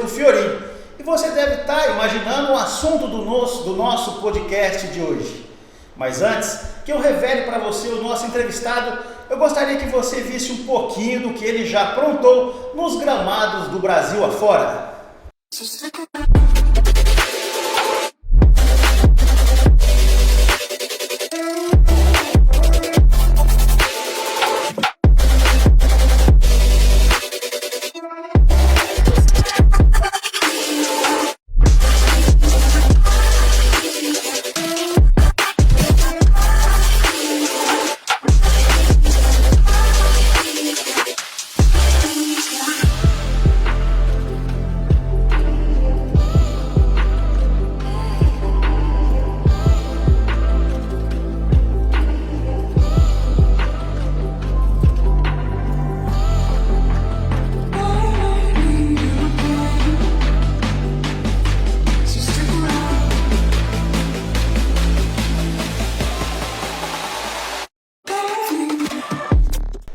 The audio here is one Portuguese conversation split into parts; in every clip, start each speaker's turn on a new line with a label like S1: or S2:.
S1: do Fiorim. E você deve estar imaginando o assunto do nosso podcast de hoje. Mas antes que eu revele para você o nosso entrevistado, eu gostaria que você visse um pouquinho do que ele já aprontou nos gramados do Brasil afora.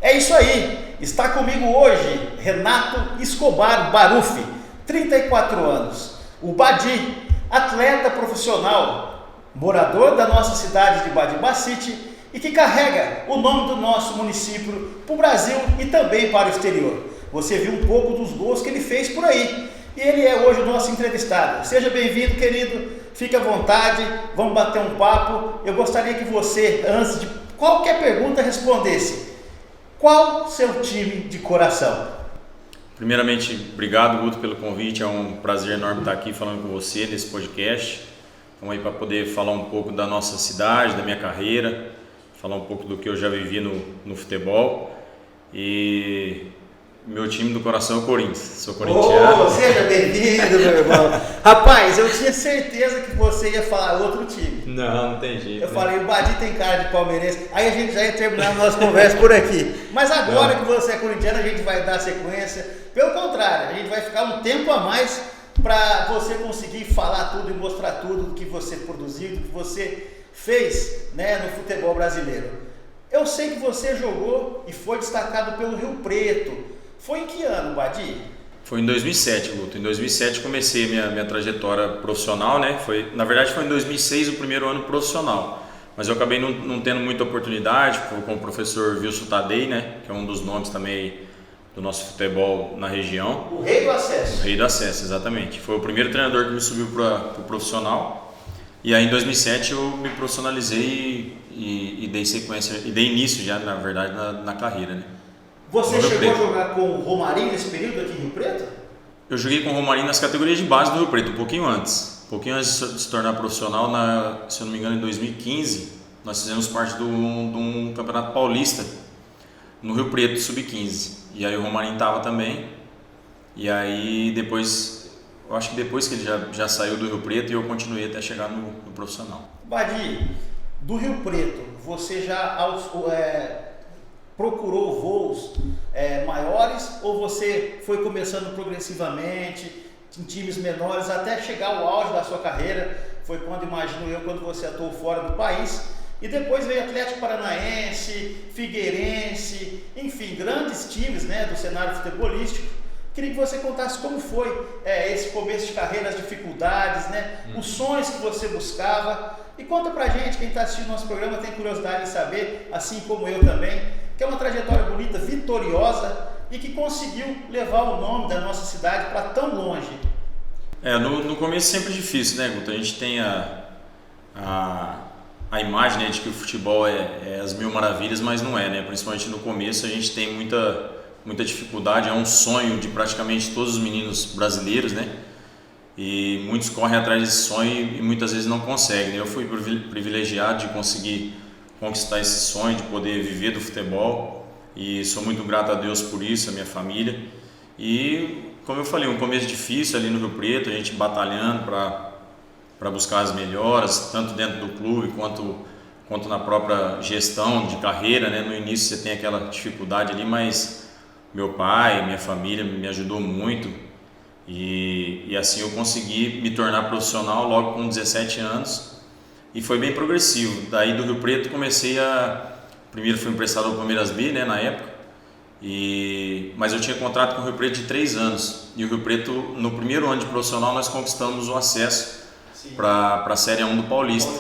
S1: É isso aí, está comigo hoje Renato Escobar Baruffi, 34 anos, o Badi, atleta profissional, morador da nossa cidade de Badibacite e que carrega o nome do nosso município para o Brasil e também para o exterior. Você viu um pouco dos gols que ele fez por aí e ele é hoje o nosso entrevistado. Seja bem-vindo, querido, fique à vontade, vamos bater um papo. Eu gostaria que você, antes de qualquer pergunta, respondesse: qual seu time de coração?
S2: Primeiramente, obrigado, Guto, pelo convite. É um prazer enorme estar aqui falando com você nesse podcast. Estamos aí para poder falar um pouco da nossa cidade, da minha carreira, falar um pouco do que eu já vivi no futebol. E meu time do coração é o Corinthians. Sou corintiano.
S1: Seja bem-vindo, meu irmão. Rapaz, eu tinha certeza que você ia falar outro time.
S2: Não tem jeito.
S1: Eu falei, o Badi tem cara de palmeirense. Aí a gente já ia terminar a nossa conversa por aqui. Mas agora que você é corintiano, a gente vai dar sequência. Pelo contrário, a gente vai ficar um tempo a mais para você conseguir falar tudo e mostrar tudo do que você produziu, do que você fez, né, no futebol brasileiro. Eu sei que você jogou e foi destacado pelo Rio Preto. Foi em que ano, Badi?
S2: Foi em 2007, Guto. Em 2007 comecei minha trajetória profissional, né? Na verdade foi em 2006 o primeiro ano profissional. Mas eu acabei não tendo muita oportunidade com o professor Wilson Tadei, né? Que é um dos nomes também do nosso futebol na região.
S1: O rei do acesso.
S2: O rei do acesso, exatamente. Foi o primeiro treinador que me subiu para o profissional. E aí em 2007 eu me profissionalizei e dei sequência, e dei início já, na verdade, na carreira, né?
S1: Você chegou a jogar com o Romarinho nesse período aqui em Rio Preto?
S2: Eu joguei com o Romarinho nas categorias de base do Rio Preto, um pouquinho antes. Um pouquinho antes de se tornar profissional, se eu não me engano, em 2015, nós fizemos parte de um campeonato paulista no Rio Preto, sub-15. E aí o Romarinho estava também. E aí depois, eu acho que depois que ele já saiu do Rio Preto, eu continuei até chegar no profissional.
S1: Badi, do Rio Preto, você já procurou voos maiores ou você foi começando progressivamente em times menores até chegar ao auge da sua carreira? Foi quando, imagino eu, quando você atuou fora do país e depois veio Atlético Paranaense, Figueirense, enfim, grandes times, né, do cenário futebolístico. Queria que você contasse como foi esse começo de carreira, as dificuldades, né, os sonhos que você buscava. E conta pra gente, quem está assistindo nosso programa tem curiosidade em saber, assim como eu também, que é uma trajetória bonita, vitoriosa e que conseguiu levar o nome da nossa cidade para tão longe.
S2: No começo sempre difícil, né, Guto? A gente tem a imagem, né, de que o futebol é as mil maravilhas, mas não é, né? Principalmente no começo a gente tem muita dificuldade, é um sonho de praticamente todos os meninos brasileiros, né? E muitos correm atrás desse sonho e muitas vezes não conseguem, né? Eu fui privilegiado de conseguir conquistar esse sonho, de poder viver do futebol e sou muito grato a Deus por isso, a minha família. E como eu falei, um começo difícil ali no Rio Preto, a gente batalhando para buscar as melhoras, tanto dentro do clube quanto na própria gestão de carreira, né? No início você tem aquela dificuldade ali, mas meu pai, minha família me ajudou muito e assim eu consegui me tornar profissional logo com 17 anos e foi bem progressivo. Daí do Rio Preto primeiro fui emprestado ao Palmeiras B, né, na época, Mas eu tinha contrato com o Rio Preto de 3 anos. E o Rio Preto, no primeiro ano de profissional, nós conquistamos o acesso para a Série 1 do Paulista.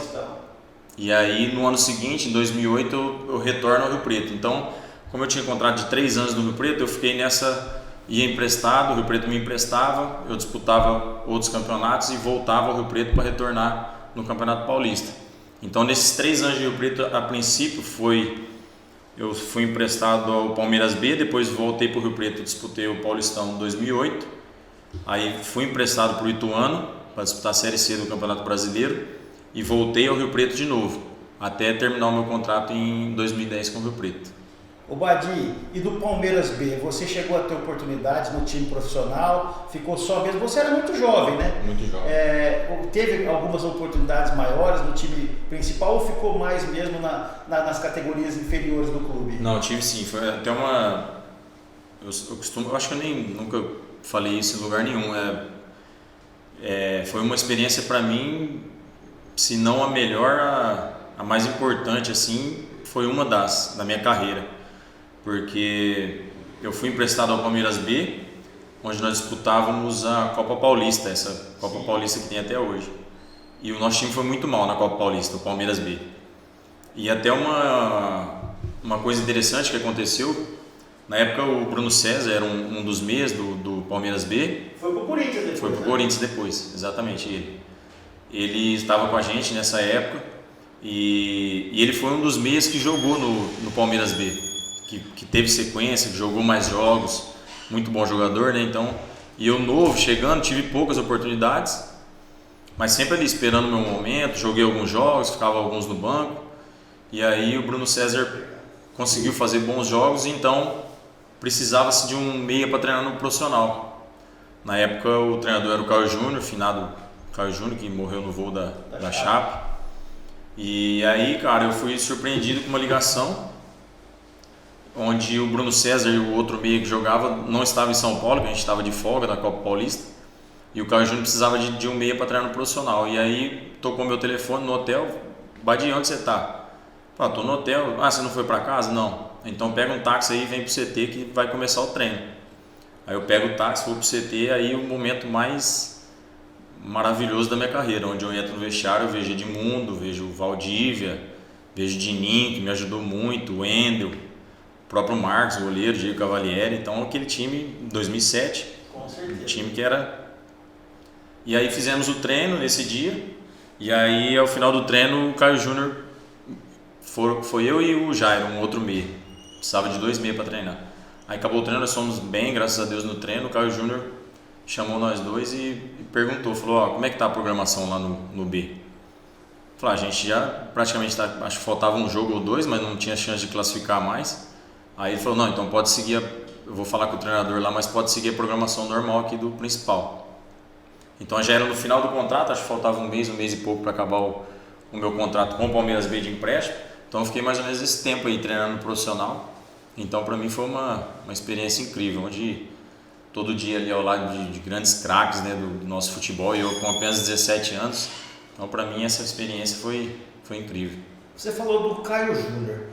S2: E aí, no ano seguinte, em 2008, eu retorno ao Rio Preto. Então, como eu tinha contrato de 3 anos no Rio Preto, eu fiquei nessa... Ia emprestado, o Rio Preto me emprestava, eu disputava outros campeonatos e voltava ao Rio Preto para retornar no Campeonato Paulista. Então, nesses 3 anos de Rio Preto, a princípio, eu fui emprestado ao Palmeiras B, depois voltei para o Rio Preto, disputei o Paulistão em 2008. Aí fui emprestado para o Ituano para disputar a Série C do Campeonato Brasileiro e voltei ao Rio Preto de novo, até terminar o meu contrato em 2010 com o Rio Preto.
S1: O Badi, e do Palmeiras B, você chegou a ter oportunidades no time profissional, ficou só mesmo, você era muito jovem, né?
S2: Muito jovem.
S1: Teve algumas oportunidades maiores no time principal ou ficou mais mesmo nas categorias inferiores do clube?
S2: Não, tive sim, foi até uma... Eu acho que eu nunca falei isso em lugar nenhum, foi uma experiência para mim, se não a melhor, a mais importante assim, foi uma da minha carreira. Porque eu fui emprestado ao Palmeiras B, onde nós disputávamos a Copa Paulista, essa Copa Paulista que tem até hoje. E o nosso time foi muito mal na Copa Paulista, o Palmeiras B. E até uma coisa interessante que aconteceu, na época o Bruno César era um dos meias do Palmeiras B.
S1: Foi pro Corinthians depois.
S2: Foi pro Corinthians depois, exatamente ele. Ele estava com a gente nessa época e ele foi um dos meias que jogou no Palmeiras B. Que teve sequência, que jogou mais jogos, muito bom jogador, né? Então, e eu novo, chegando, tive poucas oportunidades, mas sempre ali esperando o meu momento, joguei alguns jogos, ficava alguns no banco, e aí o Bruno César conseguiu fazer bons jogos, então precisava-se de um meia para treinar no profissional. Na época o treinador era o Caio Júnior, finado Caio Júnior, que morreu no voo da Chape. E aí, cara, eu fui surpreendido com uma ligação onde o Bruno César e o outro meia que jogava não estava em São Paulo, que a gente estava de folga da Copa Paulista, e o Caio Júnior precisava de um meia para treinar no profissional. E aí tocou meu telefone no hotel: Badi, onde você tá? Ah, tô no hotel. Ah, você não foi para casa? Não. Então pega um táxi aí e vem pro CT que vai começar o treino. Aí eu pego o táxi, vou pro CT, aí o momento mais maravilhoso da minha carreira, onde eu entro no vestiário, eu vejo Edmundo, vejo Valdívia, vejo Dininho, que me ajudou muito, o Wendel, o próprio Marcos, o goleiro, Diego Cavalieri. Então aquele time, 2007, um time que era... E aí fizemos o treino nesse dia, e aí ao final do treino o Caio Júnior, foi eu e o Jairo, um outro meia, precisava de 2 meias para treinar. Aí acabou o treino, nós fomos bem, graças a Deus, no treino. O Caio Júnior chamou nós dois e perguntou, falou: como é que tá a programação lá no B? Falei: a gente já praticamente tá, acho que faltava um jogo ou 2, mas não tinha chance de classificar mais. Aí ele falou: não, então pode seguir, eu vou falar com o treinador lá, mas pode seguir a programação normal aqui do principal. Então já era no final do contrato, acho que faltava um mês e pouco para acabar o meu contrato com o Palmeiras B de empréstimo. Então eu fiquei mais ou menos esse tempo aí treinando no profissional. Então para mim foi uma experiência incrível, onde todo dia ali ao lado de grandes craques, né, do nosso futebol, e eu com apenas 17 anos. Então para mim essa experiência foi incrível.
S1: Você falou do Caio Júnior.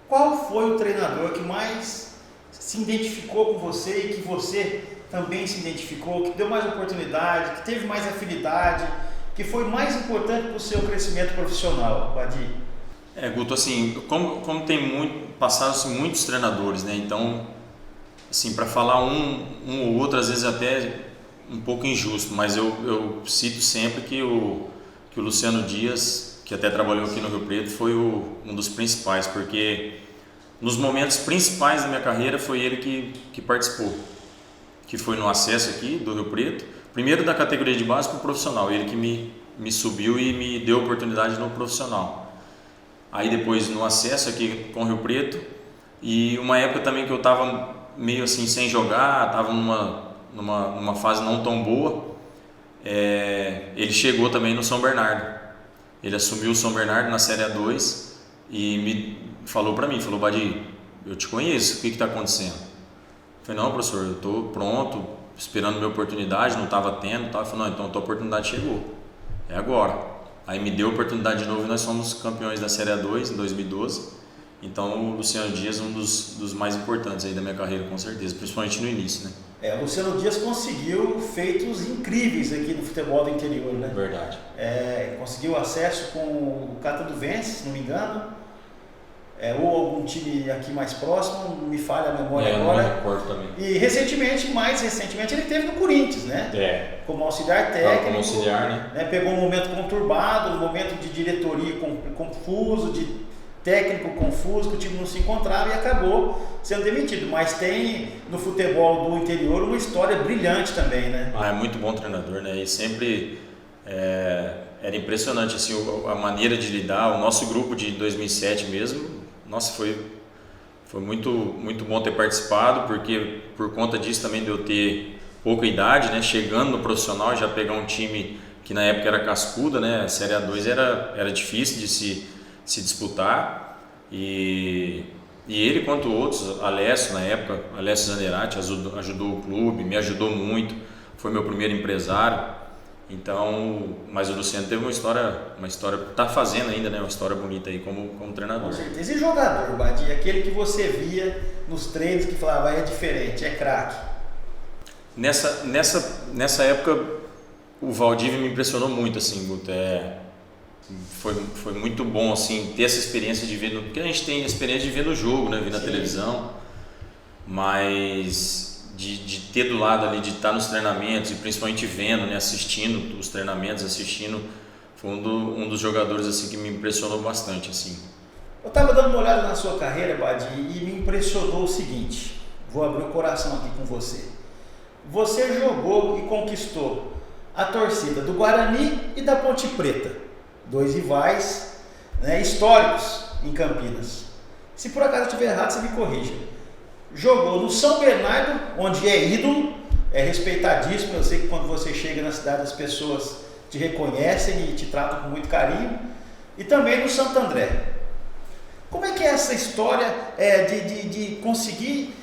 S1: Qual foi o treinador que mais se identificou com você e que você também se identificou, que deu mais oportunidade, que teve mais afinidade, que foi mais importante para o seu crescimento profissional, Badi?
S2: Guto, assim, como passaram-se muios treinadores, né? Então, assim, para falar um ou outro, às vezes até um pouco injusto, mas eu cito sempre que o Luciano Dias, que até trabalhou aqui no Rio Preto, foi um dos principais, porque nos momentos principais da minha carreira foi ele que participou, que foi no acesso aqui do Rio Preto, primeiro da categoria de base para o profissional, ele que me subiu e me deu oportunidade no profissional. Aí depois no acesso aqui com o Rio Preto, e uma época também que eu estava meio assim sem jogar, estava numa fase não tão boa, ele chegou também no São Bernardo. Ele assumiu o São Bernardo na Série A2 e me falou para mim, falou: Badi, eu te conheço, o que está acontecendo? Eu falei: não, professor, eu estou pronto, esperando minha oportunidade, não estava tendo. Ele falou: não, então a tua oportunidade chegou, é agora. Aí me deu a oportunidade de novo e nós fomos campeões da Série A2 em 2012. Então o Luciano Dias é um dos mais importantes aí da minha carreira, com certeza, principalmente no início, né?
S1: O Luciano Dias conseguiu feitos incríveis aqui no futebol do interior, né?
S2: Verdade.
S1: Conseguiu acesso com o Cataduvense, se não me engano, ou algum time aqui mais próximo, não me falha a memória agora.
S2: Não me recordo também.
S1: E mais recentemente, ele teve no Corinthians, né? Como auxiliar técnico.
S2: Como auxiliar, né?
S1: Pegou um momento conturbado, um momento de diretoria confuso, de técnico confuso, que o time não se encontrava e acabou sendo demitido. Mas tem no futebol do interior uma história brilhante também, né?
S2: É muito bom treinador, né? E sempre era impressionante assim, a maneira de lidar. O nosso grupo de 2007 mesmo, nossa, foi muito, muito bom ter participado, porque por conta disso também de eu ter pouca idade, né? Chegando no profissional, já pegar um time que na época era cascuda, né? A Série A2 era difícil de se disputar, e ele quanto outros, Alessio na época, Alessio Zanderati ajudou o clube, me ajudou muito, foi meu primeiro empresário. Então, mas o Luciano teve uma história tá fazendo ainda, né, uma história bonita aí como treinador.
S1: Com certeza. E jogador, Badi, aquele que você via nos treinos que falava, é diferente, é craque?
S2: Nessa época o Valdívia me impressionou muito, assim, Guto. Foi muito bom assim ter essa experiência de ver, porque a gente tem a experiência de ver no jogo, né, ver na televisão, mas de ter do lado ali, de estar nos treinamentos e principalmente vendo, né, assistindo os treinamentos, foi um dos jogadores assim que me impressionou bastante, assim.
S1: Eu estava dando uma olhada na sua carreira, Badi, e me impressionou o seguinte, vou abrir o coração aqui com você. Você jogou e conquistou a torcida do Guarani e da Ponte Preta, 2 rivais, né, históricos em Campinas. Se por acaso eu estiver errado, você me corrija. Jogou no São Bernardo, onde é ídolo, é respeitadíssimo. Eu sei que quando você chega na cidade as pessoas te reconhecem e te tratam com muito carinho. E também no Santo André. Como é que é essa história de conseguir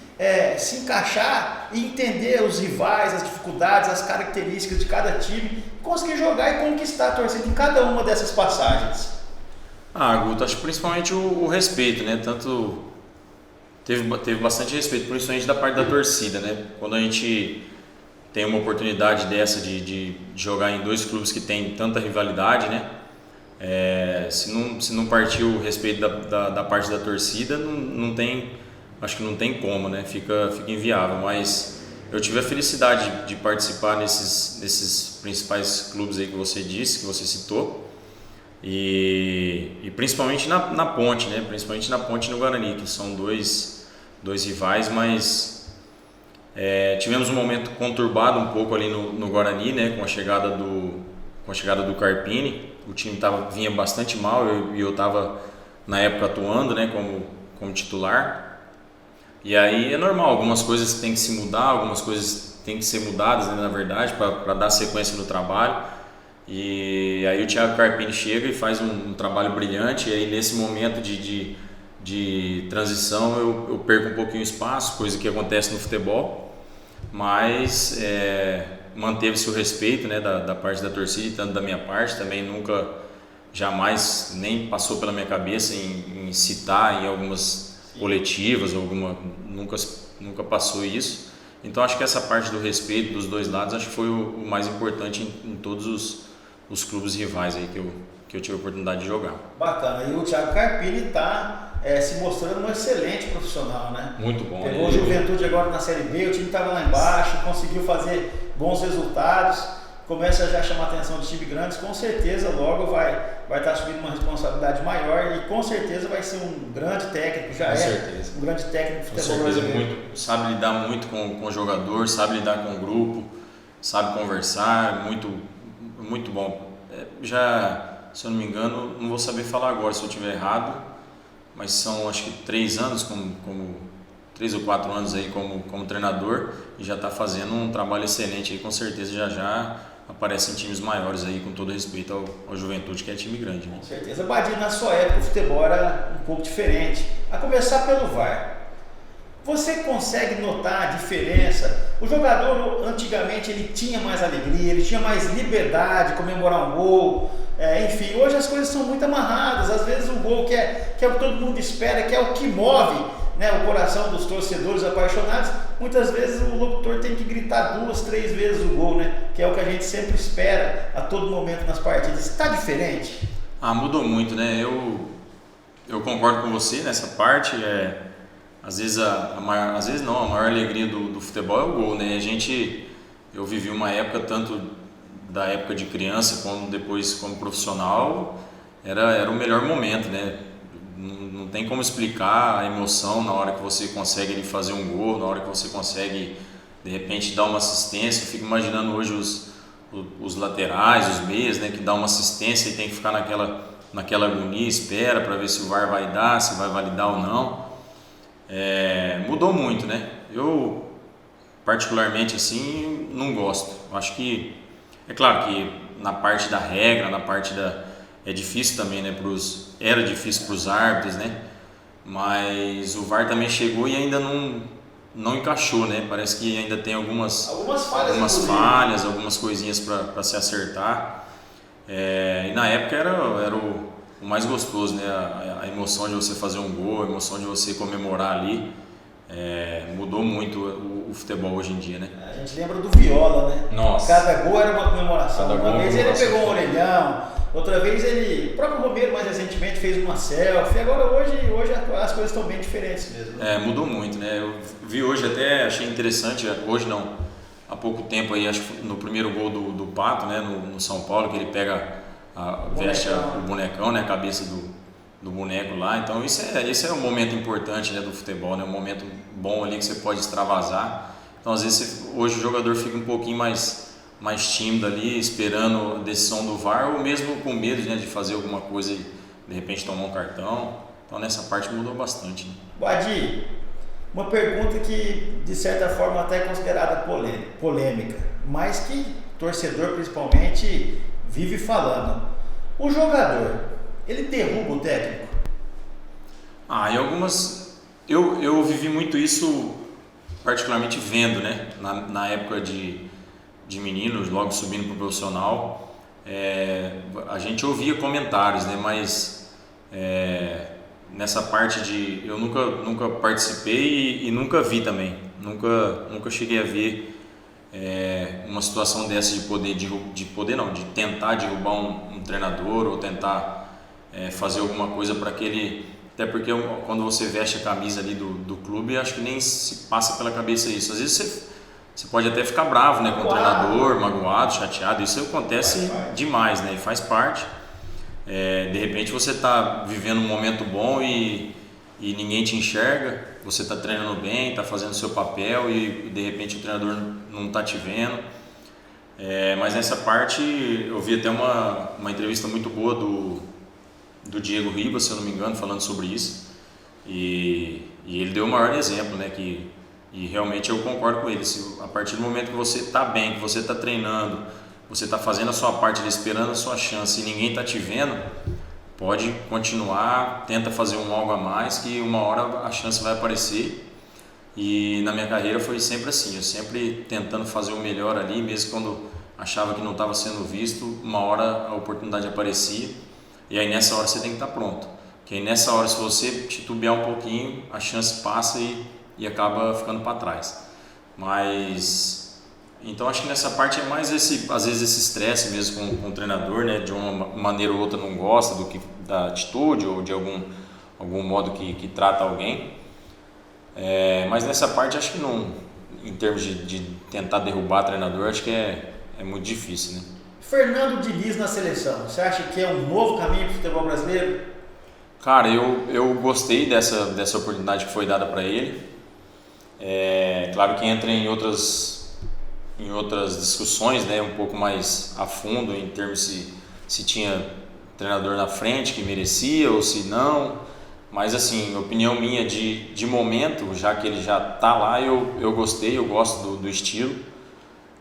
S1: se encaixar e entender os rivais, as dificuldades, as características de cada time, conseguir jogar e conquistar a torcida em cada uma dessas passagens?
S2: Guto, acho que principalmente o respeito, né? Tanto teve bastante respeito, principalmente da parte da torcida, né? Quando a gente tem uma oportunidade dessa de jogar em 2 clubes que tem tanta rivalidade, né? Se não partir o respeito da parte da torcida, não tem, acho que não tem como, né? Fica inviável. Mas eu tive a felicidade de participar nesses principais clubes aí que você disse, que você citou, e principalmente na Ponte, né? Principalmente na Ponte e no Guarani, que são dois rivais, mas tivemos um momento conturbado um pouco ali no Guarani, né? Com a chegada do Carpini. O time vinha bastante mal e eu estava na época atuando, né? Como titular. E aí é normal, algumas coisas têm que se mudar, algumas coisas têm que ser mudadas, né, na verdade, para dar sequência no trabalho. E aí o Thiago Carpini chega e faz um trabalho brilhante, e aí nesse momento de transição eu perco um pouquinho o espaço, coisa que acontece no futebol, mas manteve-se o respeito, né, da parte da torcida e tanto da minha parte, também jamais nem passou pela minha cabeça em citar em algumas coletivas, nunca passou isso. Então acho que essa parte do respeito dos dois lados acho que foi o mais importante em todos os clubes rivais aí que eu tive a oportunidade de jogar.
S1: Bacana, e o Thiago Carpini está se mostrando um excelente profissional, né?
S2: Muito bom.
S1: Pegou o Juventude agora na Série B, o time estava lá embaixo, conseguiu fazer bons resultados, começa já a chamar a atenção de time grandes, com certeza logo vai estar assumindo uma responsabilidade maior e com certeza vai ser um grande técnico, um grande técnico de futebol brasileiro.
S2: Sabe lidar muito com o jogador, sabe lidar com o grupo, sabe conversar, muito bom. Se eu não me engano, não vou saber falar agora se eu estiver errado, mas são acho que 3 anos 3 ou 4 anos aí como treinador e já está fazendo um trabalho excelente aí, com certeza já aparece em times maiores aí, com todo respeito ao Juventude, que é time grande, né?
S1: Com certeza. Badi, na sua época o futebol era um pouco diferente, a começar pelo VAR. Você consegue notar a diferença? O jogador antigamente ele tinha mais alegria, ele tinha mais liberdade de comemorar um gol. Enfim, hoje as coisas são muito amarradas. Às vezes o gol que é o que todo mundo espera, que é o que move, né, o coração dos torcedores apaixonados, muitas vezes o locutor tem que gritar 2, 3 vezes o gol, né? Que é o que a gente sempre espera a todo momento nas partidas. Está diferente?
S2: Mudou muito, né? Eu concordo com você nessa parte. Às vezes a maior alegria do futebol é o gol, né? Eu vivi uma época, tanto da época de criança como depois como profissional, era o melhor momento, né? Não tem como explicar a emoção na hora que você consegue fazer um gol, na hora que você consegue de repente dar uma assistência. Eu fico imaginando hoje os laterais, os meias, né, que dá uma assistência e tem que ficar naquela agonia, espera para ver se o VAR vai dar, se vai validar ou não. Mudou muito, né? Eu particularmente assim não gosto. Acho que é claro que na parte da regra, na parte é difícil também, né? Era difícil para os árbitros, né? Mas o VAR também chegou e ainda não encaixou, né? Parece que ainda tem algumas falhas, algumas coisinhas para se acertar. E na época era o mais gostoso, né? A emoção de você fazer um gol, a emoção de você comemorar ali. Mudou muito o futebol hoje em dia, né?
S1: A gente lembra do Viola, né?
S2: Nossa.
S1: Cada gol era uma comemoração. Uma vez ele pegou um orelhão, outra vez o próprio Romero mais recentemente fez uma selfie. Agora hoje as coisas estão bem diferentes mesmo.
S2: Mudou muito, né? Eu vi hoje, até achei interessante, hoje não, há pouco tempo aí, acho que no primeiro gol do Pato, né, no São Paulo, que ele veste o bonecão, né, a cabeça do boneco lá. Então esse é um momento importante, né, do futebol, né, um momento bom ali que você pode extravasar. Então às vezes hoje o jogador fica um pouquinho mais tímido ali, esperando a decisão do VAR, ou mesmo com medo, né, de fazer alguma coisa e de repente tomar um cartão. Então nessa parte mudou bastante, né?
S1: Guadi, uma pergunta que de certa forma até é considerada polêmica, mas que torcedor principalmente vive falando. O jogador, ele derruba o técnico?
S2: Em algumas... Eu vivi muito isso, particularmente vendo, né? Na época de meninos, logo subindo para o profissional, a gente ouvia comentários, né? Mas nessa parte eu nunca participei e nunca vi também. Nunca cheguei a ver uma situação dessa de tentar derrubar um treinador ou tentar fazer alguma coisa para aquele... Até porque quando você veste a camisa ali do clube, acho que nem se passa pela cabeça isso. Às vezes você pode até ficar bravo, né, com o treinador, magoado, chateado. Isso acontece demais, né, e faz parte. De repente você está vivendo um momento bom e ninguém te enxerga, você está treinando bem, está fazendo o seu papel e de repente o treinador não está te vendo. Mas nessa parte eu vi até uma entrevista muito boa do Diego Ribas, se eu não me engano, falando sobre isso, e ele deu o maior exemplo, né, e realmente eu concordo com ele. A partir do momento que você está bem, que você está treinando, você está fazendo a sua parte, esperando a sua chance e ninguém está te vendo, pode continuar, tenta fazer algo a mais, que uma hora a chance vai aparecer. E na minha carreira foi sempre assim, eu sempre tentando fazer o melhor ali, mesmo quando achava que não estava sendo visto, uma hora a oportunidade aparecia, e aí nessa hora você tem que estar pronto, porque aí nessa hora, se você titubear um pouquinho, a chance passa e acaba ficando para trás. Mas então acho que nessa parte é mais às vezes esse estresse mesmo com o treinador, né, de uma maneira ou outra não gosta da atitude ou de algum modo que trata alguém. Mas nessa parte acho que não, em termos de tentar derrubar treinador, acho que é muito difícil, né?
S1: Fernando Diniz na seleção, você acha que é um novo caminho para o futebol brasileiro?
S2: Cara, eu gostei dessa oportunidade que foi dada para ele. Claro que entra em outras discussões, né, um pouco mais a fundo, em termos se tinha treinador na frente que merecia ou se não. Mas assim, opinião minha de momento, já que ele já está lá, eu gostei, eu gosto do estilo,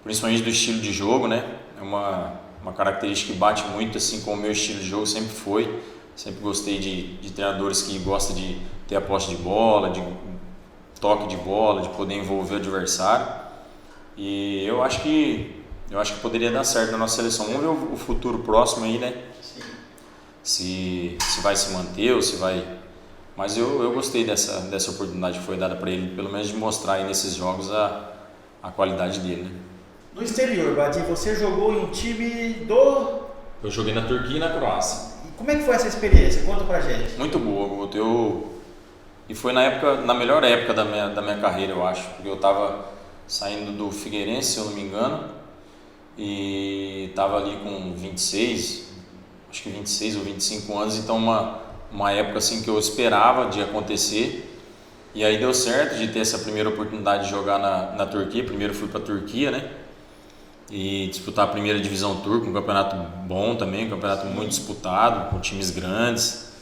S2: principalmente do estilo de jogo, né? É uma característica que bate muito assim com o meu estilo de jogo, sempre foi. Sempre gostei de treinadores que gostam de ter a posse de bola, de toque de bola, de poder envolver o adversário. E eu acho que poderia dar certo na nossa seleção. Vamos ver o futuro próximo aí, né? Se vai se manter ou se vai... Mas eu gostei dessa oportunidade que foi dada para ele, pelo menos de mostrar aí nesses jogos a qualidade dele, né?
S1: No exterior, Badi, você jogou em um time do...
S2: Eu joguei na Turquia e na Croácia.
S1: E como é que foi essa experiência? Conta pra gente.
S2: Muito boa, Guto. E foi na melhor época da minha carreira, eu acho. Porque eu estava saindo do Figueirense, se eu não me engano, e estava ali com 26 ou 25 anos, então uma época assim que eu esperava de acontecer. E aí deu certo de ter essa primeira oportunidade de jogar na Turquia. Primeiro fui para a Turquia, né? E disputar a primeira divisão turca, um campeonato bom também, um campeonato muito disputado, com times grandes.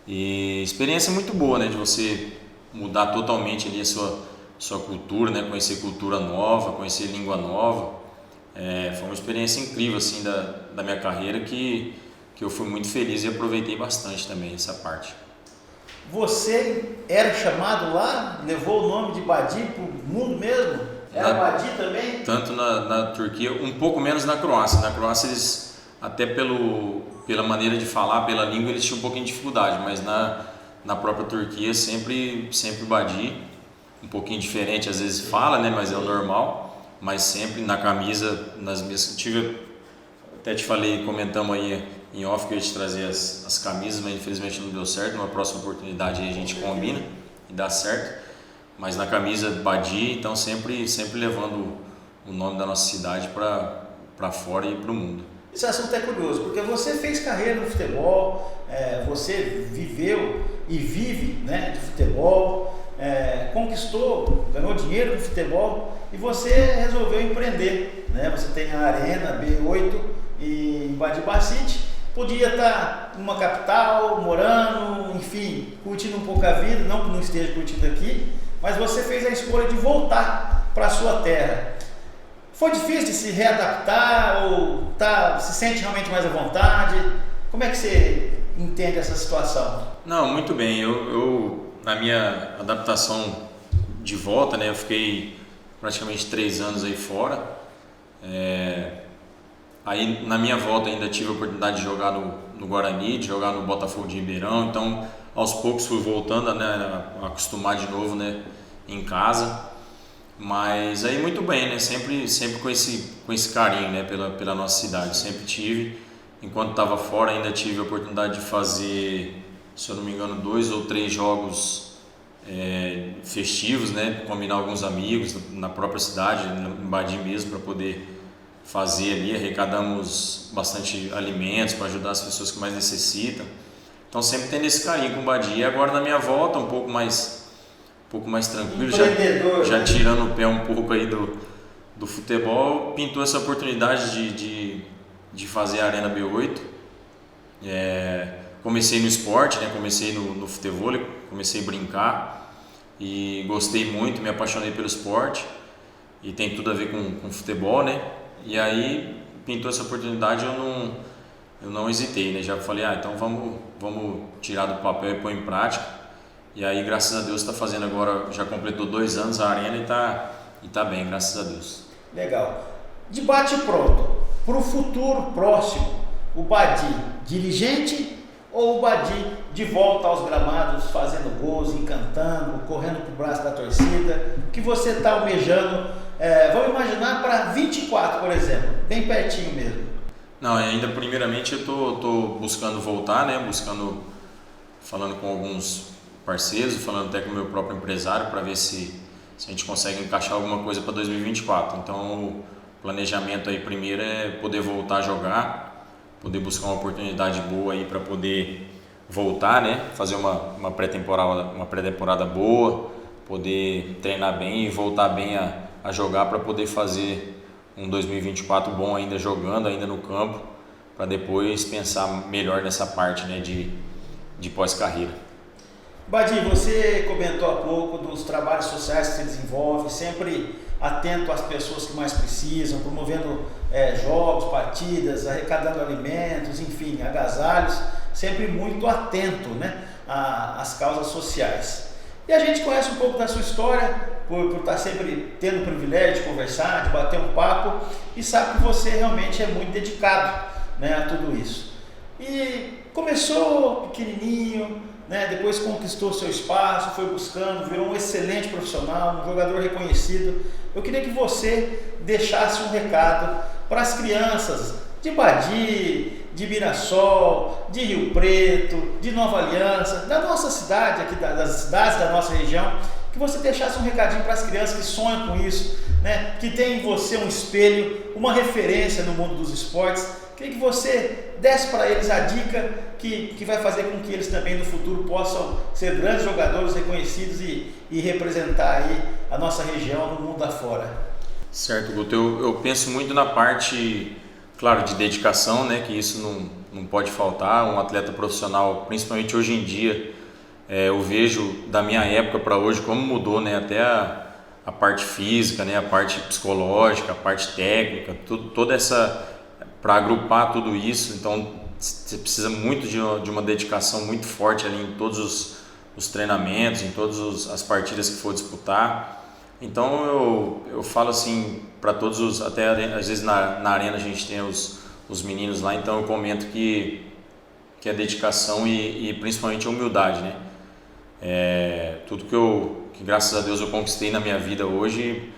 S2: E experiência muito boa, né? De você mudar totalmente ali a sua cultura, né? Conhecer cultura nova, conhecer língua nova. Foi uma experiência incrível assim da minha carreira que eu fui muito feliz e aproveitei bastante também essa parte.
S1: Você era chamado lá, levou o nome de Badi para o mundo mesmo? Era Badi também?
S2: Tanto na Turquia, um pouco menos na Croácia. Na Croácia eles, até pela maneira de falar, pela língua, eles tinham um pouquinho de dificuldade, mas na própria Turquia sempre Badi, um pouquinho diferente, às vezes fala, né, mas é o normal, mas sempre na camisa, nas minhas... Até te falei, comentamos aí em off que eu ia te trazer as camisas, mas infelizmente não deu certo. Numa próxima oportunidade aí a gente combina e dá certo. Mas na camisa Badi, então sempre levando o nome da nossa cidade para fora e para o mundo.
S1: Esse assunto é curioso, porque você fez carreira no futebol, você viveu e vive, né, de futebol, conquistou, ganhou dinheiro no futebol e você resolveu empreender, né? Você tem a Arena B8 em Badi Bassit, podia estar numa capital, morando, enfim, curtindo um pouco a vida, não que não esteja curtindo aqui, mas você fez a escolha de voltar para a sua terra. Foi difícil de se readaptar ou se sente realmente mais à vontade? Como é que você entende essa situação?
S2: Não, muito bem. Eu na minha adaptação de volta, né, eu fiquei praticamente 3 anos aí fora. Aí na minha volta ainda tive a oportunidade de jogar no Guarani, de jogar no Botafogo de Ribeirão, então aos poucos fui voltando, né, a acostumar de novo, né, em casa. Mas aí muito bem, né, sempre com esse carinho, né, pela nossa cidade, sempre tive. Enquanto estava fora ainda tive a oportunidade de fazer, se eu não me engano, 2 ou 3 jogos festivos, né, combinar alguns amigos na própria cidade, em Badi mesmo, para poder fazer ali. Arrecadamos bastante alimentos para ajudar as pessoas que mais necessitam. Então sempre tendo esse carinho com o Badi. E agora na minha volta um pouco mais tranquilo, já tirando o pé um pouco aí do futebol, pintou essa oportunidade de fazer a Arena B8. Comecei no esporte, né? Comecei no futevôlei, comecei a brincar e gostei muito, me apaixonei pelo esporte e tem tudo a ver com futebol, né? E aí pintou essa oportunidade, eu não hesitei, né? Já falei, então vamos tirar do papel e pôr em prática. E aí, graças a Deus, está fazendo agora, já completou 2 anos a Arena e tá bem, graças a Deus.
S1: Legal. De bate pronto, para o futuro próximo, o Badi dirigente ou o Badi de volta aos gramados, fazendo gols, encantando, correndo para o braço da torcida, o que você está almejando? Vamos imaginar para 24, por exemplo, bem pertinho mesmo.
S2: Não, ainda primeiramente eu tô buscando voltar, né? Falando com alguns parceiros, falando até com o meu próprio empresário para ver se a gente consegue encaixar alguma coisa para 2024. Então o planejamento aí primeiro é poder voltar a jogar, poder buscar uma oportunidade boa aí para poder voltar, né? Fazer uma pré-temporada boa, poder treinar bem e voltar bem a jogar para poder fazer um 2024 bom ainda jogando, ainda no campo, para depois pensar melhor nessa parte, né, de pós-carreira.
S1: Badi, você comentou há pouco dos trabalhos sociais que você desenvolve, sempre atento às pessoas que mais precisam, promovendo jogos, partidas, arrecadando alimentos, enfim, agasalhos, sempre muito atento, né, às causas sociais. E a gente conhece um pouco da sua história, por estar sempre tendo o privilégio de conversar, de bater um papo, e sabe que você realmente é muito dedicado, né, a tudo isso. E começou pequenininho, né, depois conquistou seu espaço, foi buscando, virou um excelente profissional, um jogador reconhecido. Eu queria que você deixasse um recado para as crianças de Badi, de Mirassol, de Rio Preto, de Nova Aliança, da nossa cidade, aqui das cidades da nossa região, que você deixasse um recadinho para as crianças que sonham com isso, né? Que tem em você um espelho, uma referência no mundo dos esportes. Queria que você desse para eles a dica que vai fazer com que eles também no futuro possam ser grandes jogadores reconhecidos e representar aí a nossa região no mundo afora.
S2: Certo, Guto. Eu penso muito na parte, claro, de dedicação, né? Que isso não pode faltar. Um atleta profissional, principalmente hoje em dia, eu vejo da minha época para hoje como mudou, né? Até a parte física, né? A parte psicológica, a parte técnica, toda essa, para agrupar tudo isso. Então você precisa muito de uma dedicação muito forte ali em todos os treinamentos, em todas as partidas que for disputar. Então eu falo assim para todos até às vezes na arena a gente tem os meninos lá, então eu comento que é dedicação e principalmente a humildade, né? Tudo que graças a Deus eu conquistei na minha vida hoje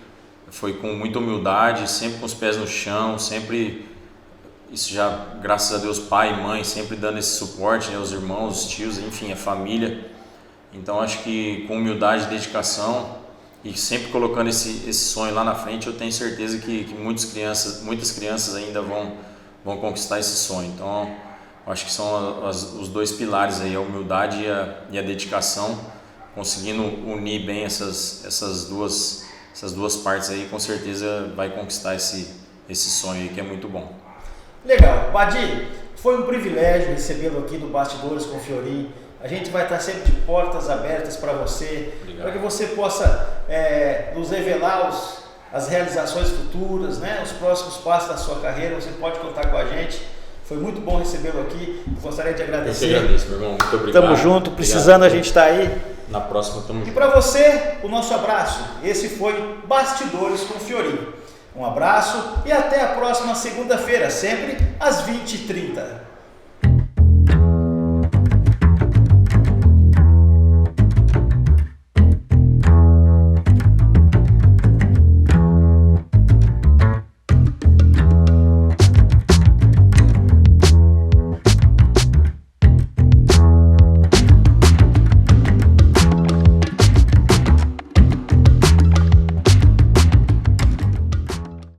S2: foi com muita humildade, sempre com os pés no chão, sempre, isso já, graças a Deus, pai e mãe sempre dando esse suporte, né, os irmãos, os tios, enfim, a família. Então acho que com humildade e dedicação e sempre colocando esse sonho lá na frente, eu tenho certeza que muitas crianças ainda vão conquistar esse sonho. Então acho que são os dois pilares aí, a humildade e a dedicação, conseguindo unir bem essas duas partes aí, com certeza vai conquistar esse sonho aí que é muito bom.
S1: Legal. Badi, foi um privilégio recebê-lo aqui no Bastidores com o Fiorin. A gente vai estar sempre de portas abertas para você, para que você possa nos revelar as realizações futuras, né? Os próximos passos da sua carreira. Você pode contar com a gente. Foi muito bom recebê-lo aqui. Gostaria de agradecer.
S2: Eu que agradeço, meu irmão. Muito obrigado.
S1: Tamo junto. Precisando, a gente está aí.
S2: Na próxima, tamo junto.
S1: E para você, o nosso abraço. Esse foi Bastidores com o Fiorin. Um abraço e até a próxima segunda-feira, sempre às 20h30.